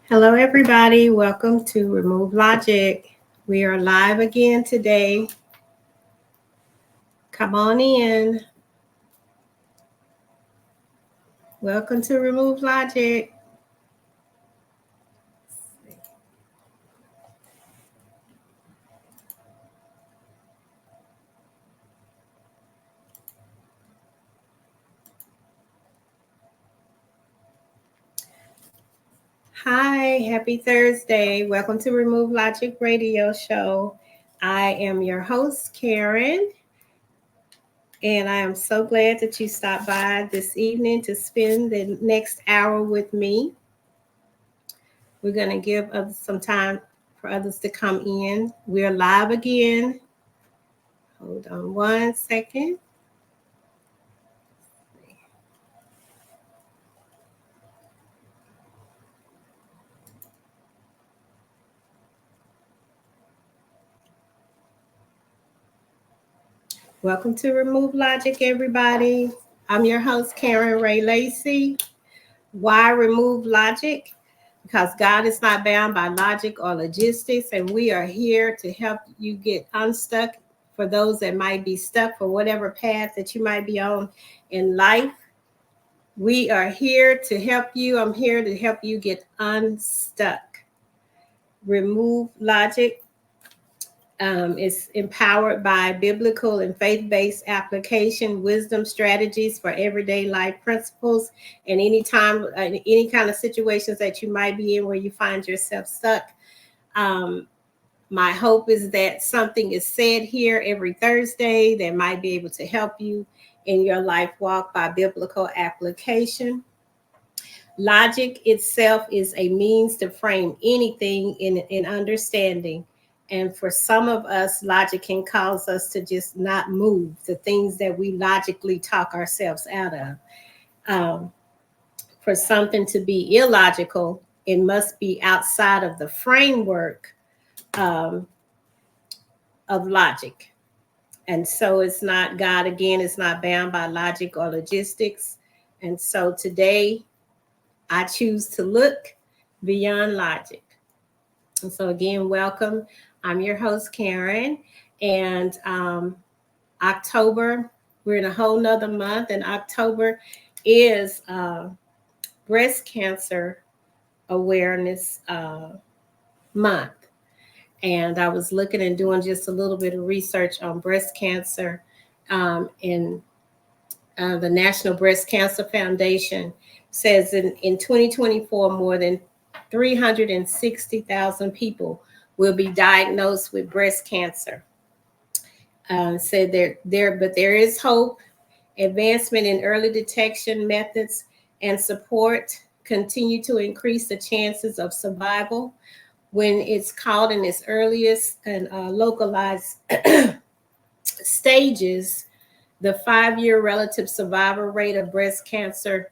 Hello, everybody. Welcome to Remove Logic. We are live again today. Come on in. Welcome to Remove Logic. Hi, happy Thursday. Welcome to Remove Logic Radio Show. I am your host, Karen, and I am so glad that you stopped by this evening to spend the next hour with me. We're going to give others some time for others to come in. We're live again. Hold on one second. Welcome to Remove Logic, everybody. I'm your host, Karen Ray Lacey. Why remove logic? Because God is not bound by logic or logistics, and we are here to help you get unstuck for those that might be stuck for whatever path that you might be on in life. We are here to help you. I'm here to help you get unstuck. Remove logic is empowered by biblical and faith-based application, wisdom strategies for everyday life principles, and any kind of situations that you might be in where you find yourself stuck. My hope is that something is said here every Thursday that might be able to help you in your life walk by biblical application. Logic itself is a means to frame anything in understanding. And for some of us, logic can cause us to just not move the things that we logically talk ourselves out of. For something to be illogical, it must be outside of the framework of logic. And so it's not, God, again, is not bound by logic or logistics. And so today, I choose to look beyond logic. And so again, welcome. I'm your host, Karen. And October, we're in a whole nother month, and October is breast cancer awareness month. And I was looking and doing just a little bit of research on breast cancer in the National Breast Cancer Foundation says in 2024, more than 360,000 people will be diagnosed with breast cancer. Said but there is hope. Advancement in early detection methods and support continue to increase the chances of survival when it's caught in its earliest and localized stages. The 5-year relative survival rate of breast cancer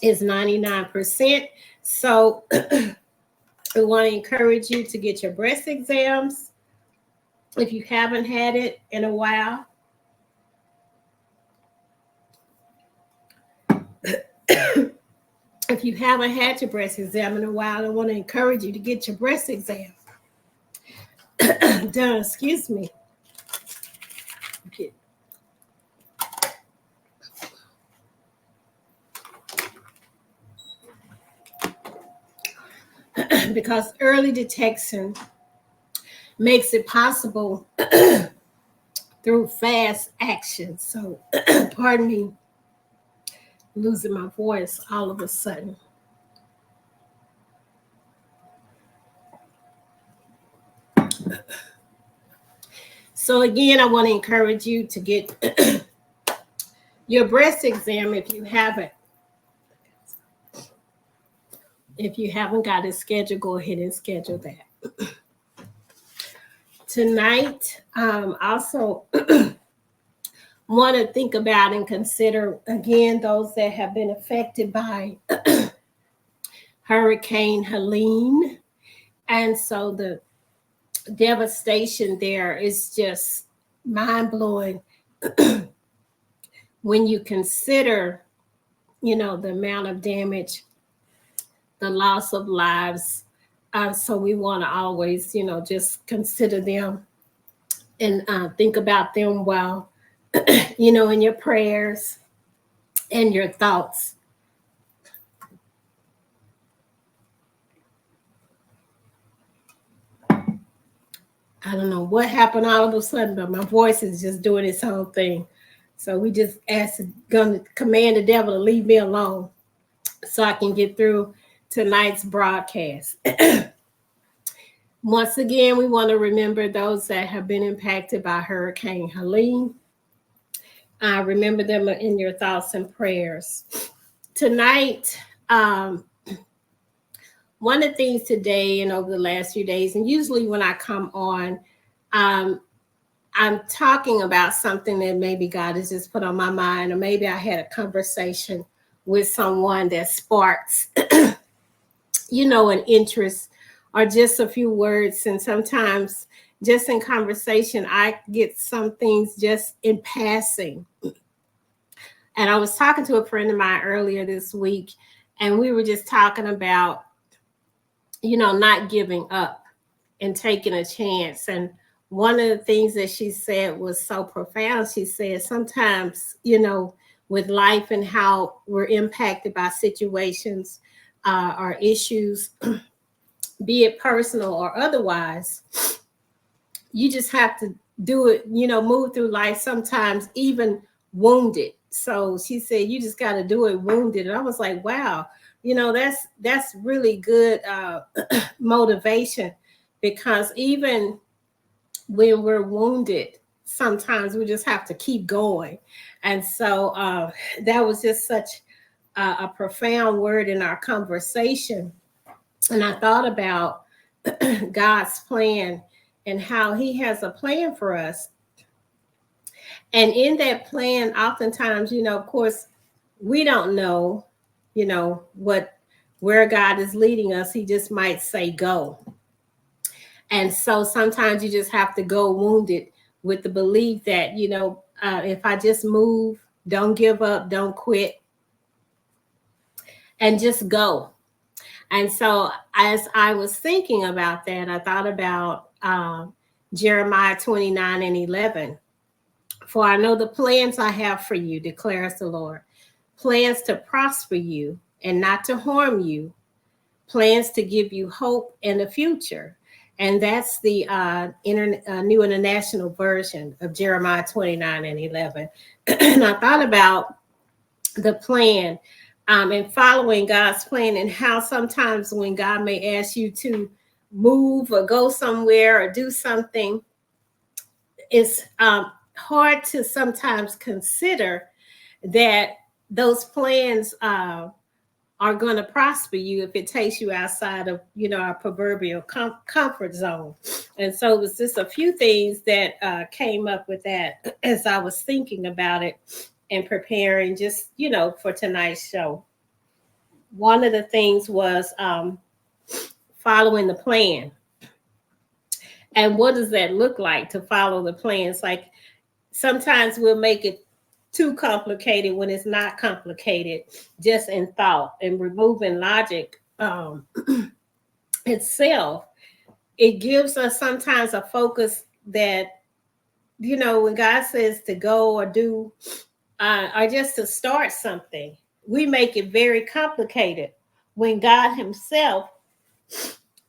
is 99%. So we want to encourage you to get your breast exams if you haven't had it in a while. If you haven't had your breast exam in a while, I want to encourage you to get your breast exam done. Excuse me. Okay. Because early detection makes it possible through fast action. So, pardon me, losing my voice all of a sudden. So again, I want to encourage you to get your breast exam if you haven't. If you haven't got it scheduled, go ahead and schedule that. Tonight, also want to think about and consider, again, those that have been affected by Hurricane Helene. And so the devastation there is just mind-blowing when you consider, the amount of damage the loss of lives. So we want to always, just consider them and think about them while, in your prayers and your thoughts. I don't know what happened all of a sudden, but my voice is just doing its own thing. So we just gonna command the devil to leave me alone so I can get through tonight's broadcast. Once again, we want to remember those that have been impacted by Hurricane Helene. Remember them in your thoughts and prayers. Tonight, one of the things today and over the last few days, and usually when I come on, I'm talking about something that maybe God has just put on my mind, or maybe I had a conversation with someone that sparks, an interest or just a few words. And sometimes just in conversation, I get some things just in passing. And I was talking to a friend of mine earlier this week, and we were just talking about, not giving up and taking a chance. And one of the things that she said was so profound. She said, sometimes, with life and how we're impacted by situations or issues, be it personal or otherwise, you just have to do it, move through life sometimes even wounded. So she said, you just got to do it wounded. And I was like, wow, that's really good motivation, because even when we're wounded, sometimes we just have to keep going. And so that was just such a profound word in our conversation. And I thought about God's plan and how he has a plan for us. And in that plan, oftentimes, of course, we don't know, where God is leading us. He just might say, go. And so sometimes you just have to go wounded with the belief that, if I just move, don't give up, don't quit, and just go. And so as I was thinking about that, I thought about Jeremiah 29:11. For I know the plans I have for you, declares the Lord. Plans to prosper you and not to harm you. Plans to give you hope and a future. And that's the New International Version of Jeremiah 29:11. And I thought about the plan and following God's plan, and how sometimes when God may ask you to move or go somewhere or do something, it's hard to sometimes consider that those plans are going to prosper you if it takes you outside of, our proverbial comfort zone. And so it was just a few things that came up with that as I was thinking about it and preparing just, for tonight's show. One of the things was following the plan. And what does that look like to follow the plan? It's like sometimes we'll make it too complicated when it's not complicated, just in thought, and removing logic itself. It gives us sometimes a focus that, when God says to go or do, or just to start something, we make it very complicated when God himself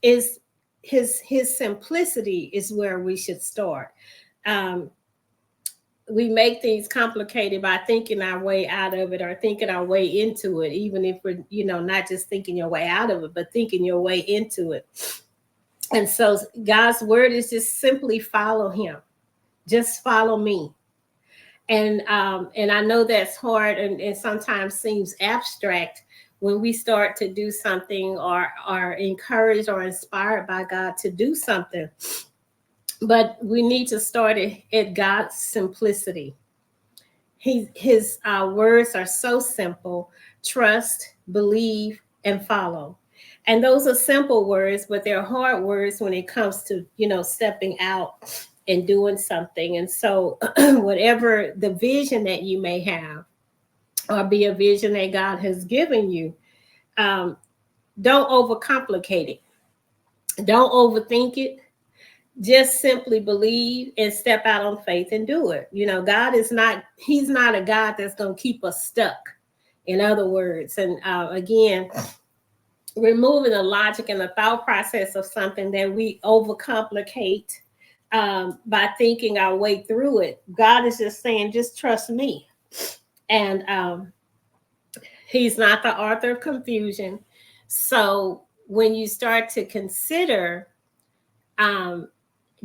is his simplicity is where we should start. We make things complicated by thinking our way out of it or thinking our way into it, even if we're, not just thinking your way out of it, but thinking your way into it. And so God's word is just simply follow him. Just follow me. And I know that's hard and sometimes seems abstract when we start to do something or are encouraged or inspired by God to do something. But we need to start at God's simplicity. His words are so simple: trust, believe, and follow. And those are simple words, but they're hard words when it comes to, stepping out and doing something. And so whatever the vision that you may have, or be a vision that God has given you, Don't overcomplicate it. Don't overthink it. Just simply believe and step out on faith and do it. God is not, he's not a God that's going to keep us stuck, in other words. And again, removing the logic and the thought process of something that we overcomplicate by thinking our way through it. God is just saying, just trust me. And he's not the author of confusion. So when you start to consider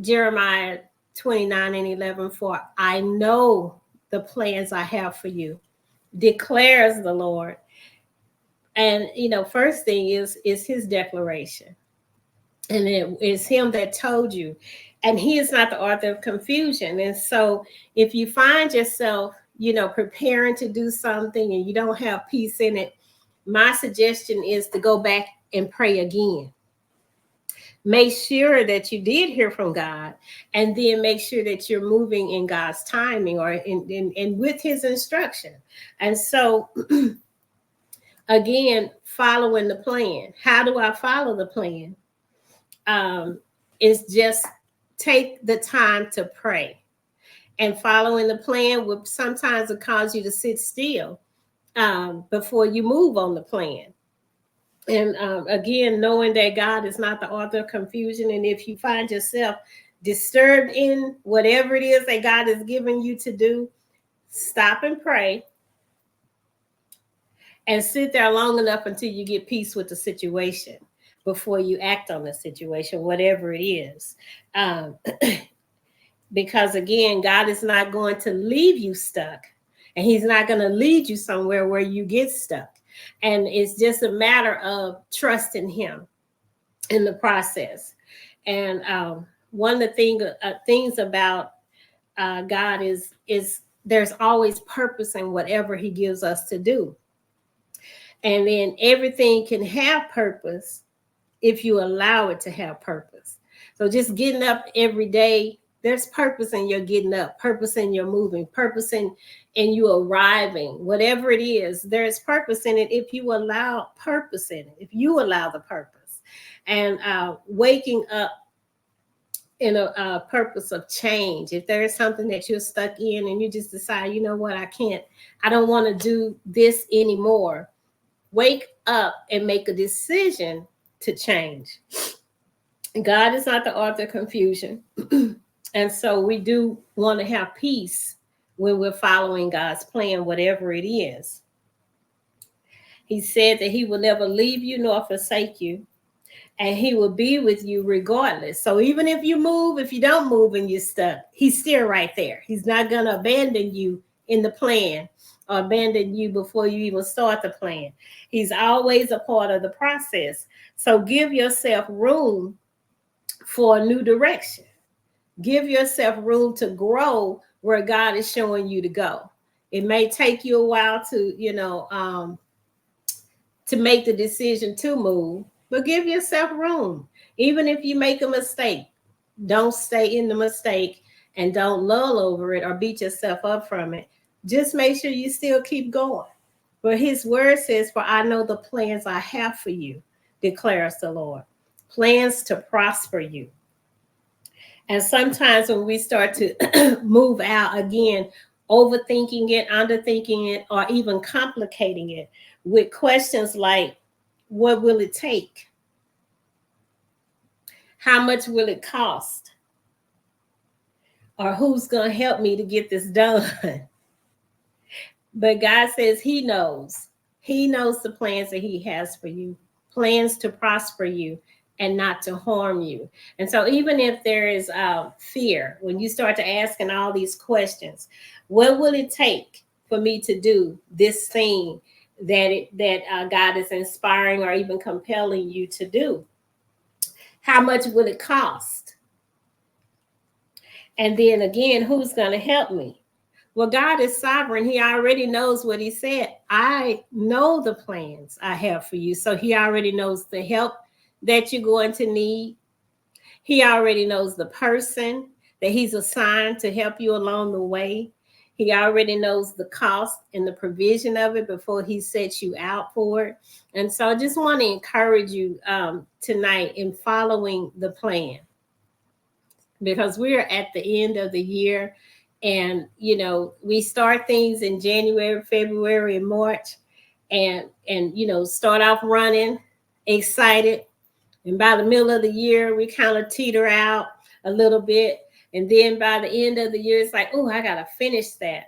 Jeremiah 29 and 11, for I know the plans I have for you, declares the Lord. And, first thing is his declaration. And it is him that told you. And he is not the author of confusion. And so if you find yourself, preparing to do something and you don't have peace in it, my suggestion is to go back and pray again. Make sure that you did hear from God, and then make sure that you're moving in God's timing or in with his instruction. And so again, following the plan. How do I follow the plan? Is just take the time to pray. And following the plan will sometimes cause you to sit still before you move on the plan. And again, knowing that God is not the author of confusion. And if you find yourself disturbed in whatever it is that God is giving you to do, stop and pray and sit there long enough until you get peace with the situation before you act on the situation, whatever it is. Because again, God is not going to leave you stuck, and he's not going to lead you somewhere where you get stuck. And it's just a matter of trusting him in the process. And one of the things about God is there's always purpose in whatever he gives us to do. And then everything can have purpose if you allow it to have purpose. So just getting up every day, there's purpose in your getting up, purpose in your moving, purpose in you arriving, whatever it is, there's purpose in it if you allow purpose in it, if you allow the purpose. And waking up in a purpose of change. If there is something that you're stuck in and you just decide, you know what, I don't want to do this anymore. Wake up and make a decision to change. God is not the author of confusion. And so we do want to have peace when we're following God's plan, whatever it is. He said that he will never leave you nor forsake you, and he will be with you regardless. So even if you move, if you don't move and you're stuck, he's still right there. He's not going to abandon you in the plan or abandon you before you even start the plan. He's always a part of the process. So give yourself room for a new direction. Give yourself room to grow where God is showing you to go. It may take you a while to make the decision to move, but give yourself room. Even if you make a mistake, don't stay in the mistake and don't lull over it or beat yourself up from it. Just make sure you still keep going. But his word says, for I know the plans I have for you, declares the Lord. Plans to prosper you. And sometimes when we start to move out, again, overthinking it, underthinking it, or even complicating it with questions like, what will it take? How much will it cost? Or who's going to help me to get this done? But God says he knows. He knows the plans that he has for you, plans to prosper you and not to harm you. And so even if there is fear, when you start to asking all these questions, what will it take for me to do this thing that God is inspiring or even compelling you to do? How much will it cost? And then again, who's going to help me? Well, God is sovereign. He already knows what he said. I know the plans I have for you. So he already knows the help that you're going to need. He already knows the person that he's assigned to help you along the way. He already knows the cost and the provision of it before he sets you out for it. And so I just want to encourage you tonight in following the plan, because we're at the end of the year, and we start things in January, February, and March, and start off running excited, and by the middle of the year we kind of teeter out a little bit, and then by the end of the year it's like, oh, I gotta finish that.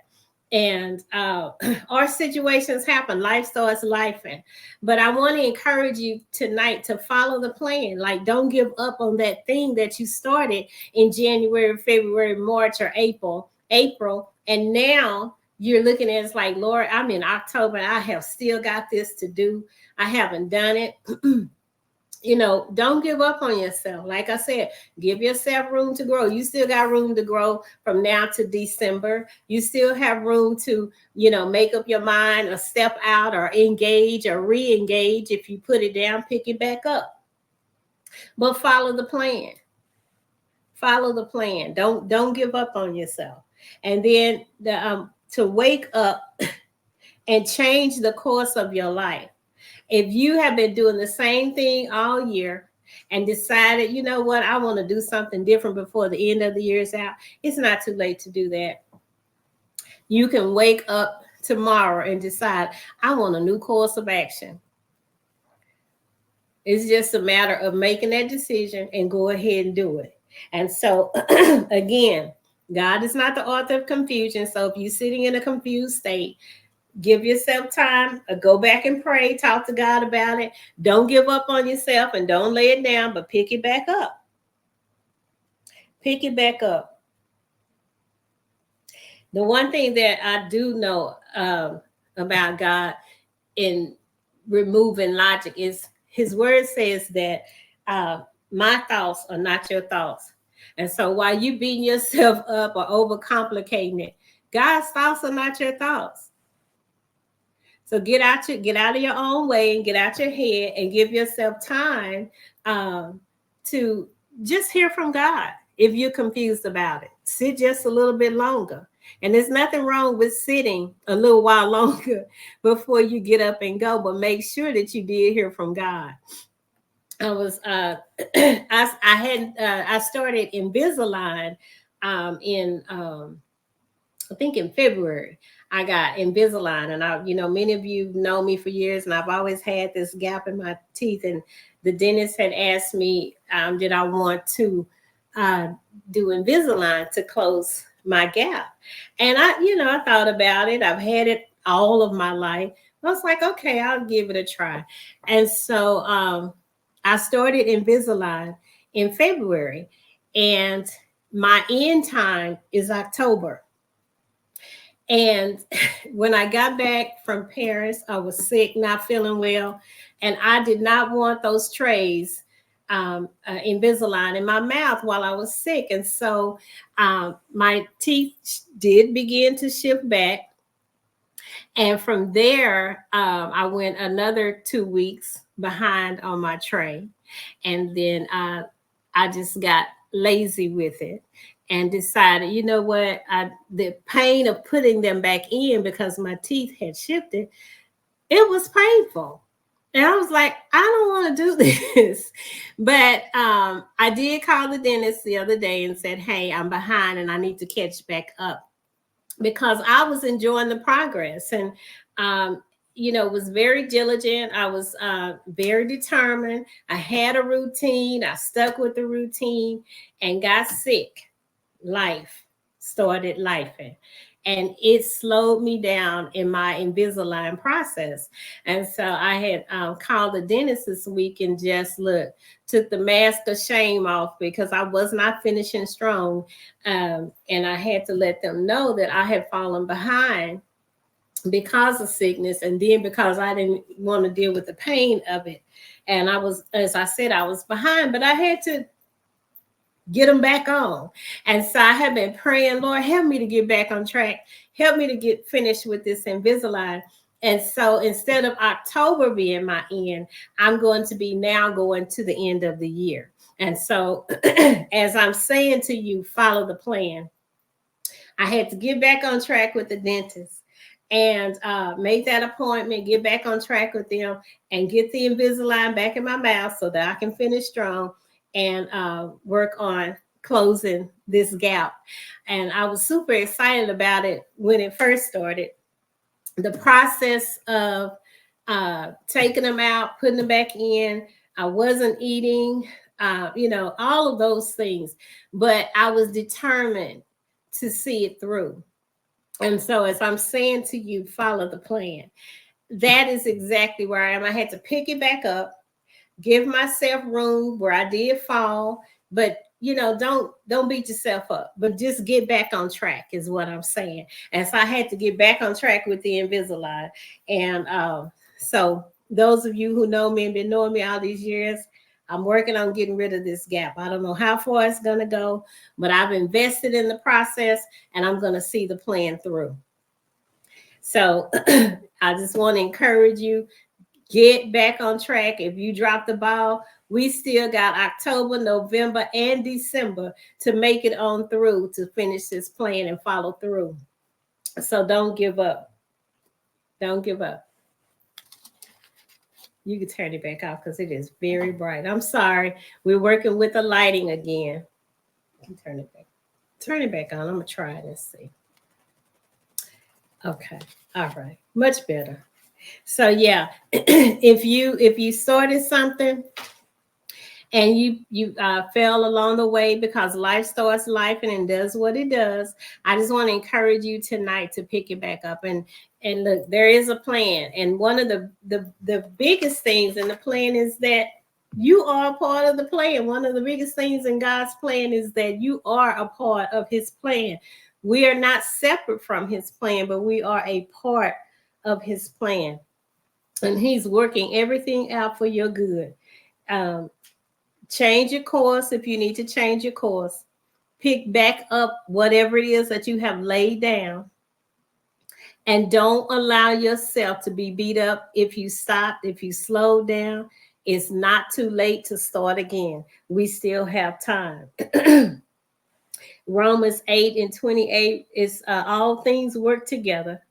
And our situations happen, life starts lifing. But I want to encourage you tonight to follow the plan. Like, don't give up on that thing that you started in January, February, March, or April, and now you're looking at it's like, Lord, I'm in October and I have still got this to do. I haven't done it. Don't give up on yourself. Like I said, give yourself room to grow. You still got room to grow from now to December. You still have room to, make up your mind or step out or engage or re-engage. If you put it down, pick it back up. But follow the plan. Follow the plan. Don't give up on yourself. And then to wake up and change the course of your life. If you have been doing the same thing all year and decided, you know what, I want to do something different before the end of the year is out, it's not too late to do that. You can wake up tomorrow and decide, I want a new course of action. It's just a matter of making that decision and go ahead and do it. And so, again, God is not the author of confusion. So if you're sitting in a confused state, give yourself time, go back and pray, talk to God about it. Don't give up on yourself and don't lay it down, but pick it back up. Pick it back up. The one thing that I do know about God in removing logic is his word says that my thoughts are not your thoughts. And so while you beating yourself up or overcomplicating it, God's thoughts are not your thoughts. So get out of your own way and get out your head and give yourself time to just hear from God. If you're confused about it, sit just a little bit longer. And there's nothing wrong with sitting a little while longer before you get up and go, but make sure that you did hear from God. I was I started Invisalign in I think in February. I got Invisalign, and many of you know me for years, and I've always had this gap in my teeth. And the dentist had asked me, did I want to do Invisalign to close my gap? And I thought about it. I've had it all of my life. I was like, okay, I'll give it a try. And so I started Invisalign in February, and my end time is October. And when I got back from Paris, I was sick, not feeling well. And I did not want those trays Invisalign in my mouth while I was sick. And so my teeth did begin to shift back. And from there, I went another 2 weeks behind on my tray. And then I just got lazy with it and decided, you know what, the pain of putting them back in because my teeth had shifted, it was painful. And I was like, I don't want to do this. But I did call the dentist the other day and said, hey, I'm behind and I need to catch back up, because I was enjoying the progress and, was very diligent. I was very determined. I had a routine. I stuck with the routine and got sick. Life started lifing, and it slowed me down in my Invisalign process. And so I had called the dentist this week and just took the mask of shame off because I was not finishing strong. And I had to let them know that I had fallen behind because of sickness, and then because I didn't want to deal with the pain of it. And I was, as I said, I was behind, but I had to get them back on. And so I have been praying, Lord, help me to get back on track. Help me to get finished with this Invisalign. And so instead of October being my end, I'm going to be now going to the end of the year. And so as I'm saying to you, follow the plan. I had to get back on track with the dentist and make that appointment, get back on track with them, and get the Invisalign back in my mouth so that I can finish strong and work on closing this gap. And I was super excited about it when it first started. The process of taking them out, putting them back in, I wasn't eating, all of those things, but I was determined to see it through. And so, as I'm saying to you, follow the plan. That is exactly where I am. I had to pick it back up, give myself room where I did fall, but don't beat yourself up, but just get back on track is what I'm saying. And so I had to get back on track with the Invisalign. And so those of you who know me and been knowing me all these years, I'm working on getting rid of this gap. I don't know how far it's going to go, but I've invested in the process and I'm going to see the plan through. So I just want to encourage you, get back on track. If you drop the ball, we still got October, November, and December to make it on through to finish this plan and follow through. So don't give up. Don't give up. You can turn it back off because it is very bright. I'm sorry. We're working with the lighting again. Turn it back. Turn it back on. I'm going to try it and see. Okay. All right. Much better. So yeah, if you started something and you fell along the way because life starts life and does what it does, I just want to encourage you tonight to pick it back up and look, there is a plan. And one of the biggest things in the plan is that you are a part of the plan. One of the biggest things in God's plan is that you are a part of his plan. We are not separate from his plan, but we are a part of his plan. And he's working everything out for your good. Change your course if you need to change your course. Pick back up whatever it is that you have laid down. And don't allow yourself to be beat up if you stop, if you slow down. It's not too late to start again. We still have time. Romans 8:28 is all things work together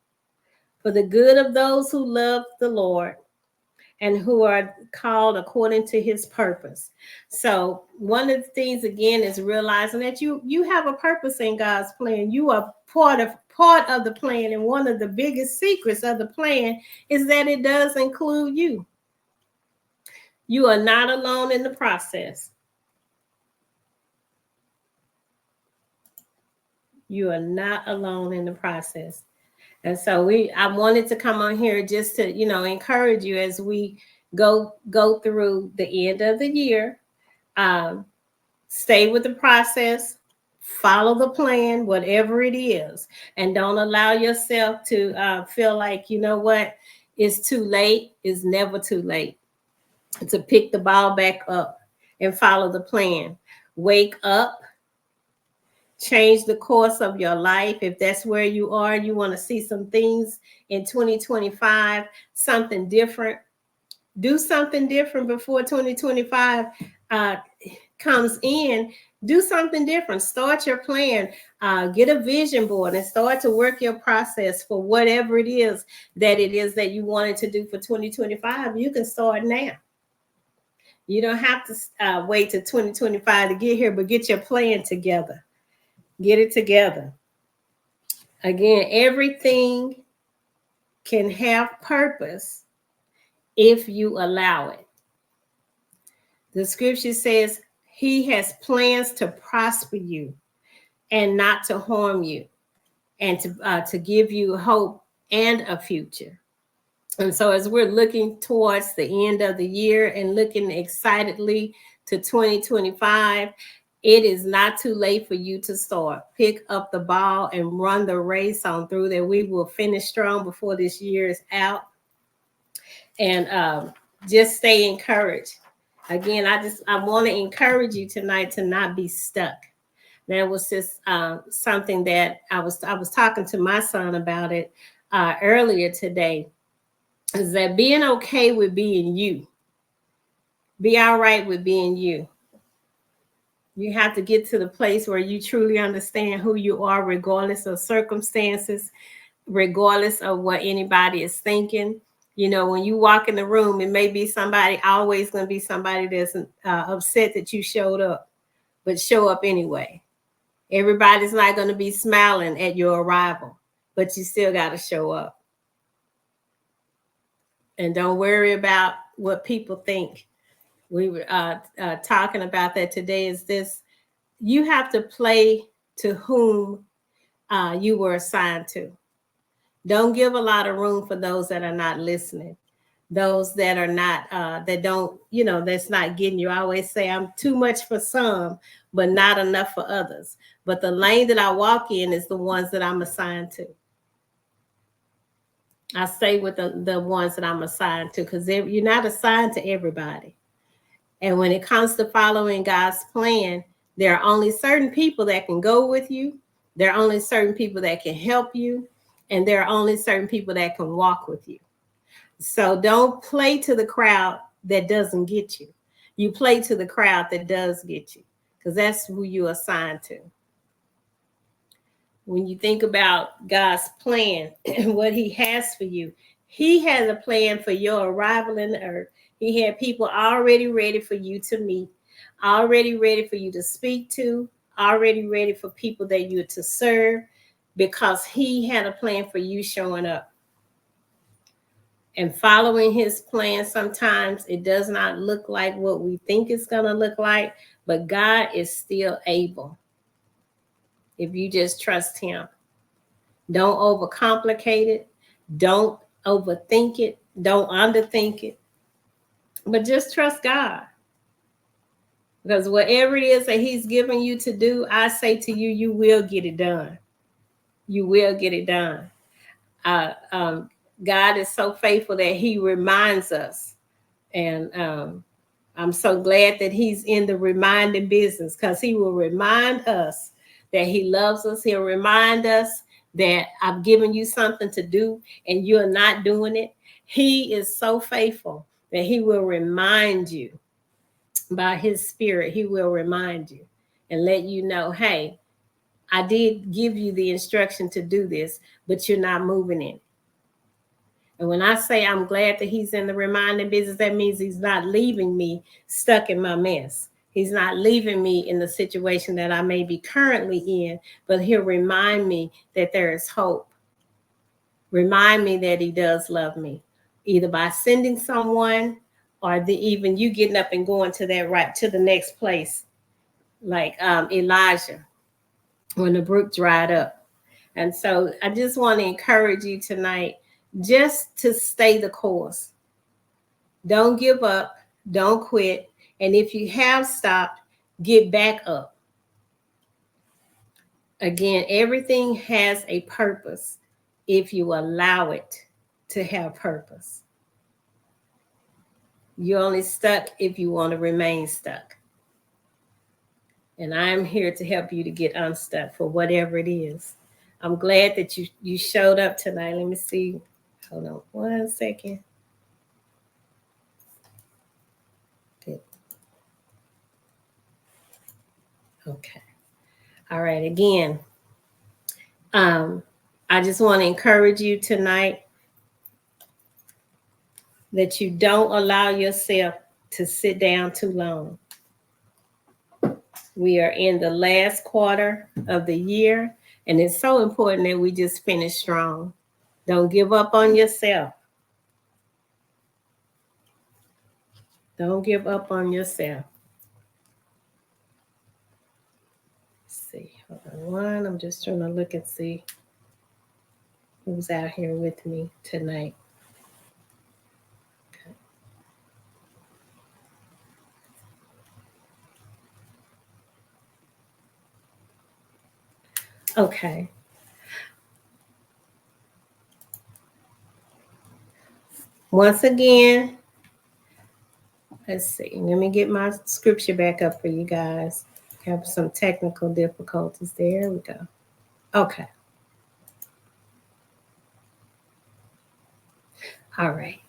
for the good of those who love the Lord and who are called according to his purpose. So one of the things again is realizing that you have a purpose in God's plan. You are part of the plan. And one of the biggest secrets of the plan is that it does include you. You are not alone in the process. You are not alone in the process. And so I wanted to come on here just to, encourage you as we go through the end of the year. Stay with the process, follow the plan, whatever it is, and don't allow yourself to feel like, you know what, it's too late. It's never too late to pick the ball back up and follow the plan. Wake up. Change the course of your life. If that's where you are, you want to see some things in 2025, something different. Do something different before 2025 comes in. Do something different. Start your plan. Get a vision board and start to work your process for whatever it is that you wanted to do for 2025. You can start now. You don't have to wait till 2025 to get here, but get your plan together. Get it together. Again, everything can have purpose if you allow it. The scripture says he has plans to prosper you and not to harm you, and to give you hope and a future. And so as we're looking towards the end of the year and looking excitedly to 2025, it is not too late for you to start. Pick up the ball and run the race on through that. We will finish strong before this year is out. And just stay encouraged. Again, I want to encourage you tonight to not be stuck. That was just something that I was talking to my son about it earlier today. Is that being okay with being you? Be all right with being you. You have to get to the place where you truly understand who you are, regardless of circumstances, regardless of what anybody is thinking. You know, when you walk in the room, it may be somebody, always going to be somebody that's upset that you showed up, but show up anyway. Everybody's not going to be smiling at your arrival, but you still got to show up. And don't worry about what people think. We were talking about that today. Is this, you have to play to whom you were assigned to. Don't give a lot of room for those that are not listening, those that are not, that don't, you know, that's not getting you. I always say I'm too much for some, but not enough for others. But the lane that I walk in is the ones that I'm assigned to. I stay with the ones that I'm assigned to, because you're not assigned to everybody. And when it comes to following God's plan, there are only certain people that can go with you. There are only certain people that can help you. And there are only certain people that can walk with you. So don't play to the crowd that doesn't get you. You play to the crowd that does get you, because that's who you're assigned to. When you think about God's plan and what he has for you, he has a plan for your arrival in the earth. He had people already ready for you to meet, already ready for you to speak to, already ready for people that you're to serve, because he had a plan for you showing up. And following his plan, sometimes it does not look like what we think it's going to look like, but God is still able if you just trust him. Don't overcomplicate it. Don't overthink it. Don't underthink it. But just trust God. Because whatever it is that he's giving you to do, I say to you, you will get it done. You will get it done. God is so faithful that he reminds us. And I'm so glad that he's in the reminding business, because he will remind us that he loves us. He'll remind us that I've given you something to do and you're not doing it. He is so faithful that he will remind you by his spirit. He will remind you and let you know, hey, I did give you the instruction to do this, but you're not moving in it. And when I say I'm glad that he's in the reminding business, that means he's not leaving me stuck in my mess. He's not leaving me in the situation that I may be currently in, but he'll remind me that there is hope. Remind me that he does love me, either by sending someone or even you getting up and going to that right to the next place, like Elijah when the brook dried up. And so I just want to encourage you tonight just to stay the course. Don't give up. Don't quit. And if you have stopped, get back up. Again, everything has a purpose if you allow it to have purpose. You're only stuck if you want to remain stuck. And I'm here to help you to get unstuck for whatever it is. I'm glad that you showed up tonight. Let me see. Hold on 1 second. Good. Okay. All right. Again, I just want to encourage you tonight that you don't allow yourself to sit down too long. We are in the last quarter of the year, and it's so important that we just finish strong. Don't give up on yourself. Don't give up on yourself. Let's see. Hold on one. I'm just trying to look and see who's out here with me tonight. Okay. Once again, let's see. Let me get my scripture back up for you guys. Have some technical difficulties. There we go. Okay. All right.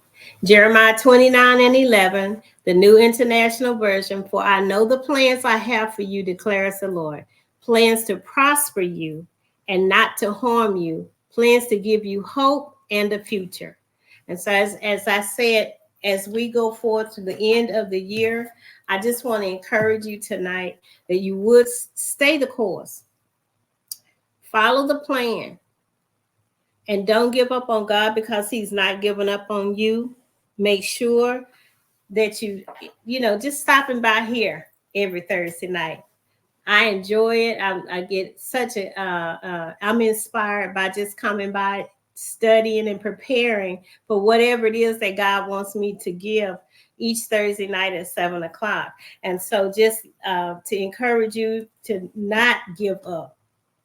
Jeremiah 29:11. The New International Version, for I know the plans I have for you, declares the Lord. Plans to prosper you and not to harm you. Plans to give you hope and a future. And so as I said, as we go forward to the end of the year, I just want to encourage you tonight that you would stay the course. Follow the plan. And don't give up on God because he's not giving up on you. Make sure that just stopping by here every Thursday night. I enjoy it. I get such I'm inspired by just coming by, studying and preparing for whatever it is that God wants me to give each Thursday night at 7:00. And so just to encourage you to not give up,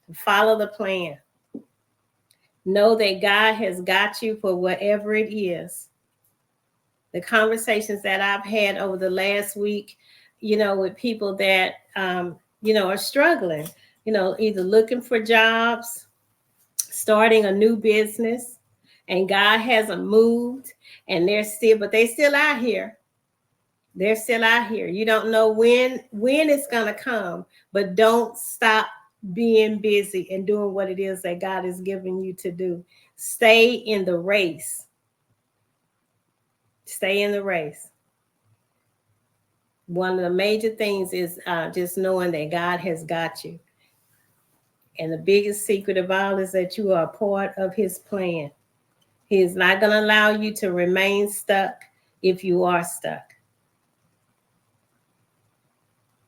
to follow the plan. Know that God has got you for whatever it is. The conversations that I've had over the last week, with people that, are struggling, either looking for jobs, starting a new business, and God hasn't moved, and but they still out here. They're still out here. You don't know when it's going to come, but don't stop being busy and doing what it is that God is giving you to do. Stay in the race. Stay in the race. One of the major things is just knowing that God has got you. And the biggest secret of all is that you are a part of his plan. He is not going to allow you to remain stuck if you are stuck.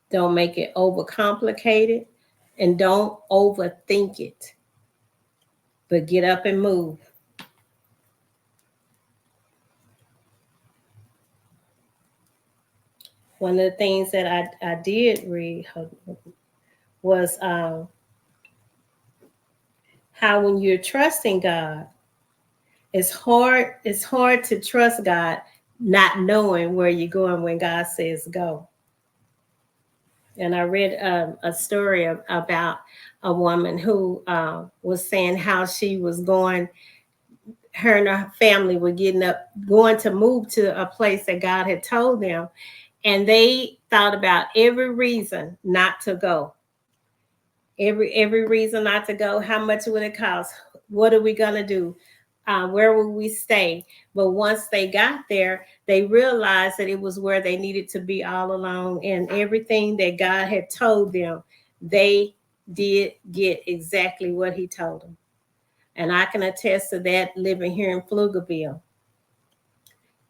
Don't make it overcomplicated and don't overthink it. But get up and move. One of the things that I did read was how when you're trusting God, it's hard to trust God not knowing where you're going when God says go. And I read a story about a woman who was saying how she was going, her and her family were going to move to a place that God had told them. And they thought about every reason not to go. Every reason not to go. How much would it cost? What are we going to do? Where will we stay? But once they got there, they realized that it was where they needed to be all alone, and everything that God had told them, they did get exactly what he told them. And I can attest to that living here in Pflugerville.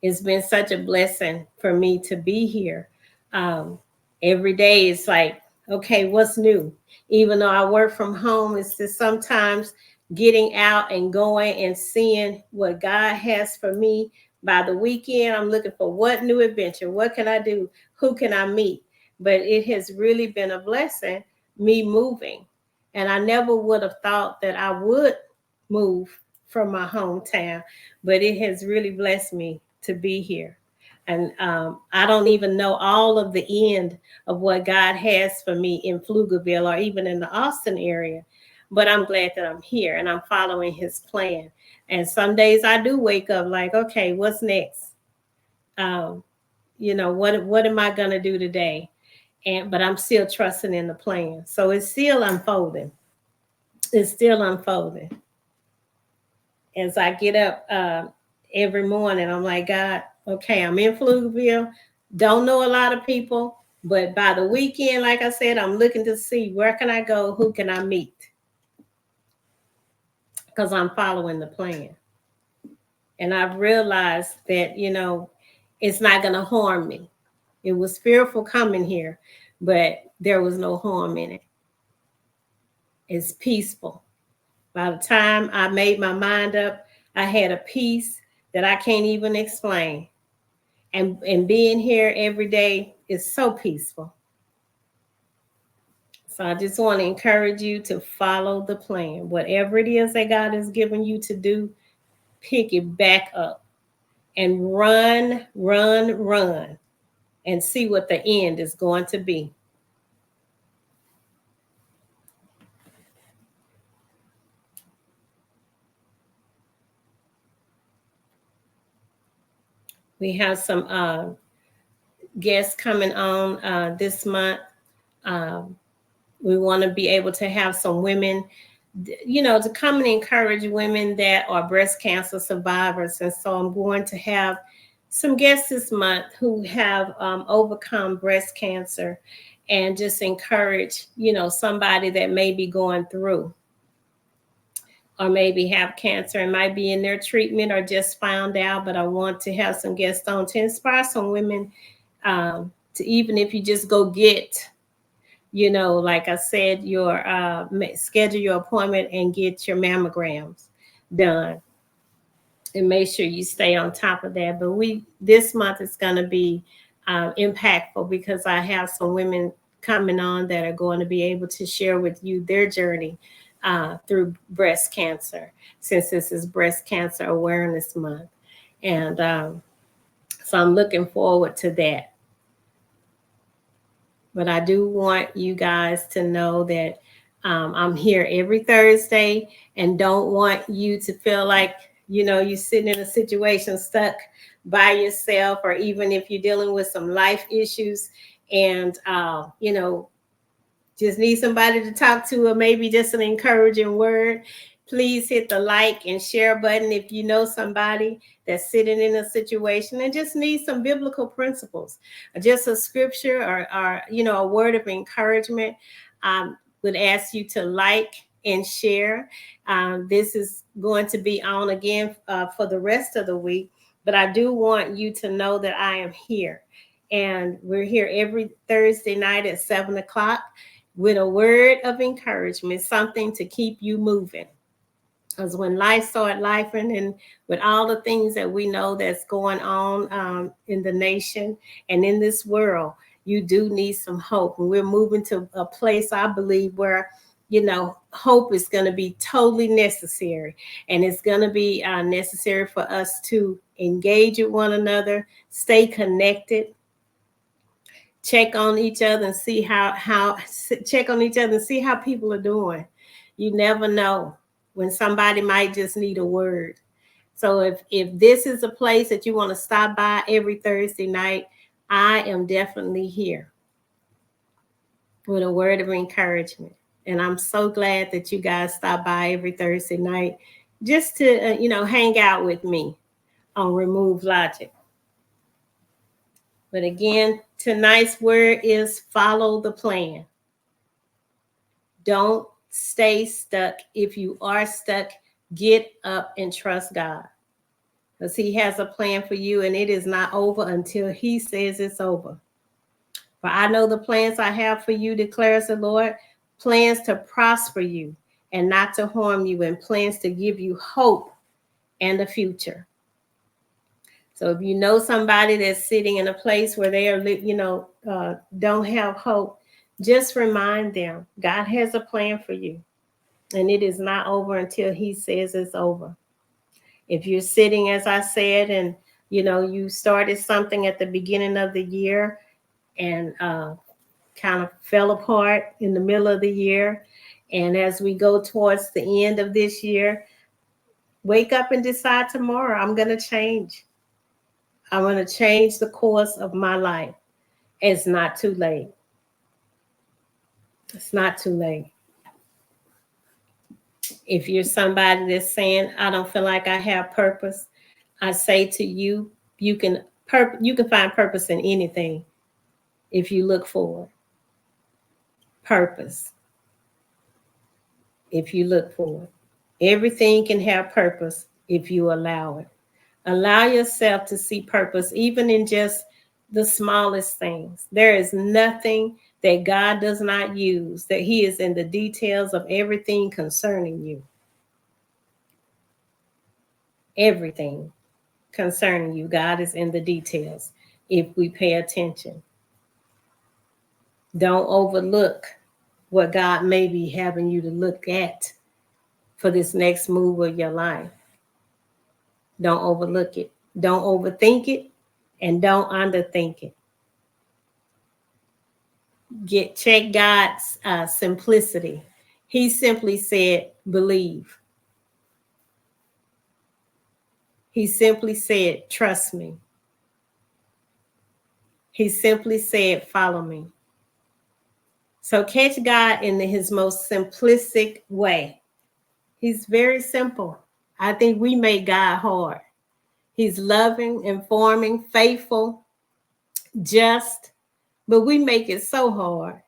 It's been such a blessing for me to be here. Every day it's like, okay, what's new? Even though I work from home, it's just sometimes getting out and going and seeing what God has for me. By the weekend, I'm looking for what new adventure, what can I do? Who can I meet? But it has really been a blessing, me moving. And I never would have thought that I would move from my hometown, but it has really blessed me to be here. And I don't even know all of the end of what God has for me in Pflugerville or even in the Austin area. But I'm glad that I'm here and I'm following his plan. And some days I do wake up like, okay, what's next? What am I going to do today? But I'm still trusting in the plan. So it's still unfolding. It's still unfolding. As I get up every morning, I'm like, God, okay, I'm in Pflugerville. Don't know a lot of people, but by the weekend, like I said, I'm looking to see where can I go, who can I meet? Because I'm following the plan. And I've realized that, it's not going to harm me. It was fearful coming here, but there was no harm in it. It's peaceful. By the time I made my mind up, I had a peace that I can't even explain. And being here every day is so peaceful. So I just want to encourage you to follow the plan. Whatever it is that God has given you to do, pick it back up and run, and see what the end is going to be. We have some guests coming on this month. Um, we want to be able to have some women, to come and encourage women that are breast cancer survivors. And so I'm going to have some guests this month who have overcome breast cancer, and just encourage, somebody that may be going through or maybe have cancer and might be in their treatment or just found out. But I want to have some guests on to inspire some women, to, even if you just go get, like I said, your schedule your appointment and get your mammograms done, and make sure you stay on top of that. But this month is going to be impactful, because I have some women coming on that are going to be able to share with you their journey through breast cancer, since this is Breast Cancer Awareness Month. And so I'm looking forward to that. But I do want you guys to know that I'm here every Thursday, and don't want you to feel like, you're sitting in a situation stuck by yourself, or even if you're dealing with some life issues and, just need somebody to talk to, or maybe just an encouraging word. Please hit the like and share button if you know somebody that's sitting in a situation and just needs some biblical principles, just a scripture, or a word of encouragement. Would ask you to like and share. This is going to be on again for the rest of the week, but I do want you to know that I am here, and we're here every Thursday night at 7 o'clock with a word of encouragement, something to keep you moving. Because when life started lifing, and with all the things that we know that's going on in the nation and in this world, you do need some hope. And we're moving to a place, I believe, where, hope is going to be totally necessary. And it's going to be necessary for us to engage with one another, stay connected, check on each other and see how people are doing. You never know when somebody might just need a word. So if this is a place that you want to stop by every Thursday night, I am definitely here with a word of encouragement. And I'm so glad that you guys stop by every Thursday night just to, hang out with me on Remove Logic. But again, tonight's word is follow the plan. Don't stay stuck. If you are stuck, get up and trust God, because He has a plan for you, and it is not over until He says it's over. For I know the plans I have for you, declares the Lord, plans to prosper you and not to harm you, and plans to give you hope and a future. So if you know somebody that's sitting in a place where they are, don't have hope, just remind them God has a plan for you, and it is not over until He says it's over. If you're sitting, as I said, and you started something at the beginning of the year and kind of fell apart in the middle of the year, and as we go towards the end of this year, wake up and decide tomorrow, I'm going to change. I want to change the course of my life. It's not too late. It's not too late. If you're somebody that's saying, I don't feel like I have purpose, I say to you, you can find purpose in anything if you look for it. Purpose. If you look for it. Everything can have purpose if you allow it. Allow yourself to see purpose, even in just the smallest things. There is nothing that God does not use, that He is in the details of everything concerning you. Everything concerning you, God is in the details if we pay attention. Don't overlook what God may be having you to look at for this next move of your life. Don't overlook it. Don't overthink it, and don't underthink it. Check God's simplicity. He simply said, believe. He simply said, trust me. He simply said, follow me. So catch God in his most simplistic way. He's very simple. I think we make God hard. He's loving, informing, faithful, just, but we make it so hard.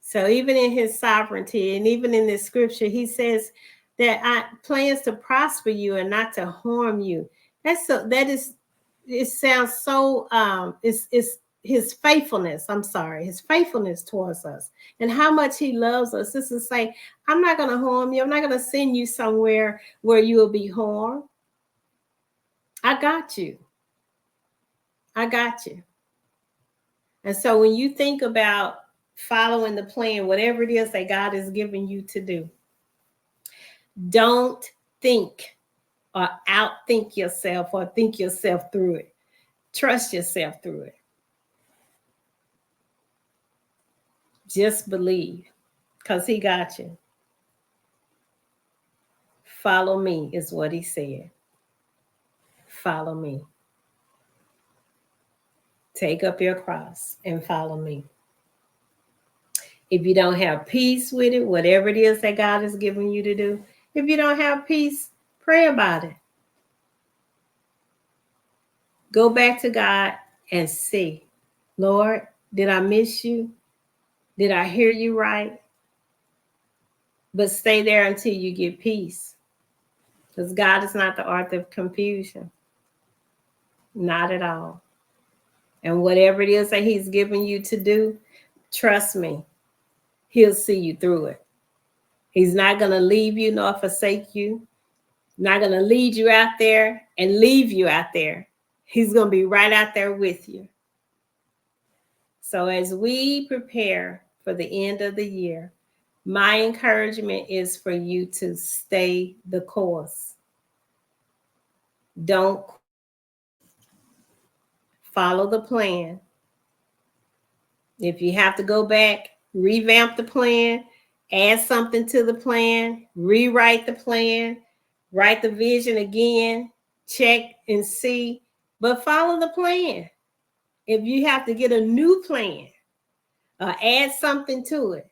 So even in his sovereignty and even in this scripture, he says that I plans to prosper you and not to harm you. It sounds so it's his faithfulness. I'm sorry, his faithfulness towards us and how much he loves us. This is saying, I'm not going to harm you. I'm not going to send you somewhere where you will be harmed. I got you. I got you. And so when you think about following the plan, whatever it is that God is giving you to do, don't think or outthink yourself or think yourself through it. Trust yourself through it. Just believe, because he got you. Follow me is what he said. Follow me. Take up your cross and follow me. If you don't have peace with it, whatever it is that God is giving you to do, if you don't have peace, pray about it. Go back to God and see, Lord, did I miss you? Did I hear you right? But stay there until you get peace. Because God is not the author of confusion. Not at all. And whatever it is that he's giving you to do, trust me, he'll see you through it. He's not going to leave you nor forsake you. Not going to lead you out there and leave you out there. He's going to be right out there with you. So as we prepare for the end of the year, my encouragement is for you to stay the course. Don't follow the plan. If you have to go back, revamp the plan, add something to the plan, rewrite the plan, write the vision again, check and see, but follow the plan. If you have to get a new plan or add something to it,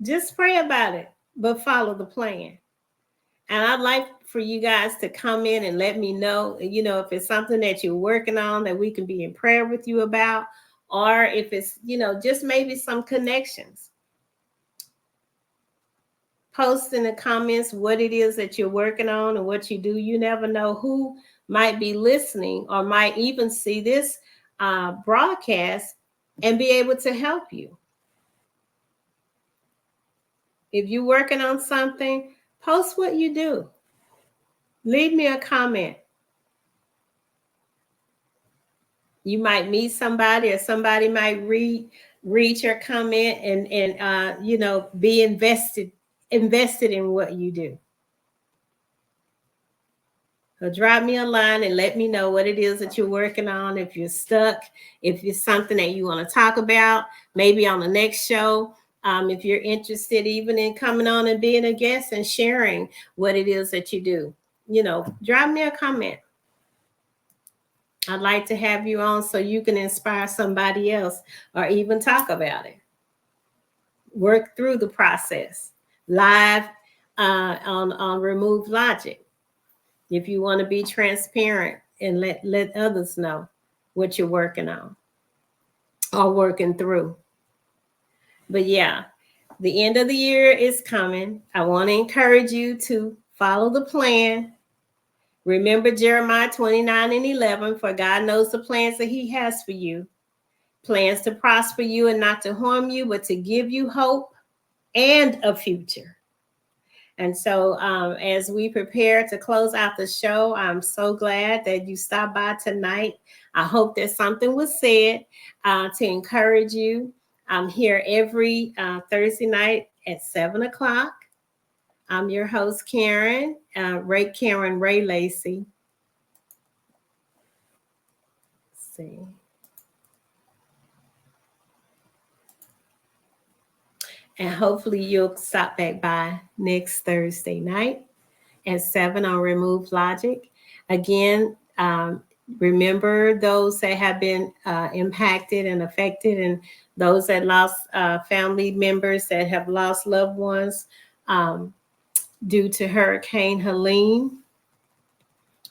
just pray about it, but follow the plan. And I'd like for you guys to come in and let me know, if it's something that you're working on that we can be in prayer with you about, or if it's, just maybe some connections. Post in the comments what it is that you're working on and what you do. You never know who might be listening or might even see this broadcast and be able to help you. If you're working on something, post what you do. Leave me a comment. You might meet somebody or somebody might read your comment and be invested in what you do. So drop me a line and let me know what it is that you're working on. If you're stuck, if it's something that you want to talk about, maybe on the next show. If you're interested even in coming on and being a guest and sharing what it is that you do, drop me a comment. I'd like to have you on so you can inspire somebody else or even talk about it. Work through the process live on Remove Logic. If you want to be transparent and let others know what you're working on or working through. But yeah, the end of the year is coming. I want to encourage you to follow the plan. Remember Jeremiah 29:11, for God knows the plans that he has for you. Plans to prosper you and not to harm you, but to give you hope and a future. And so as we prepare to close out the show, I'm so glad that you stopped by tonight. I hope that something was said to encourage you. I'm here every Thursday night at 7 o'clock. I'm your host, Karen Ray Lacy. Let's see. And hopefully you'll stop back by next Thursday night at 7 on Remove Logic. Again, Remember those that have been impacted and affected, and those that lost family members that have lost loved ones um, due to Hurricane Helene.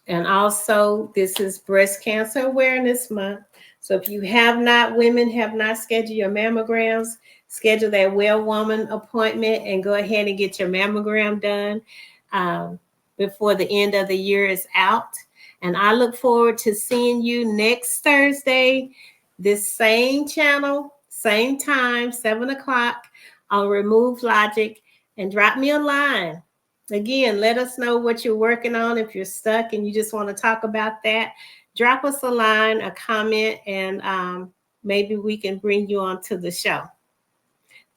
And also, this is Breast Cancer Awareness Month. So if you have not, women have not scheduled your mammograms, schedule that Well Woman appointment and go ahead and get your mammogram done before the end of the year is out. And I look forward to seeing you next Thursday, this same channel, same time, 7 o'clock on Remove Logic, and drop me a line. Again, let us know what you're working on. If you're stuck and you just want to talk about that, drop us a line, a comment, and maybe we can bring you onto the show.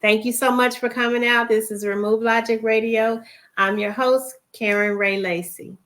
Thank you so much for coming out. This is Remove Logic Radio. I'm your host, Karen Ray Lacey.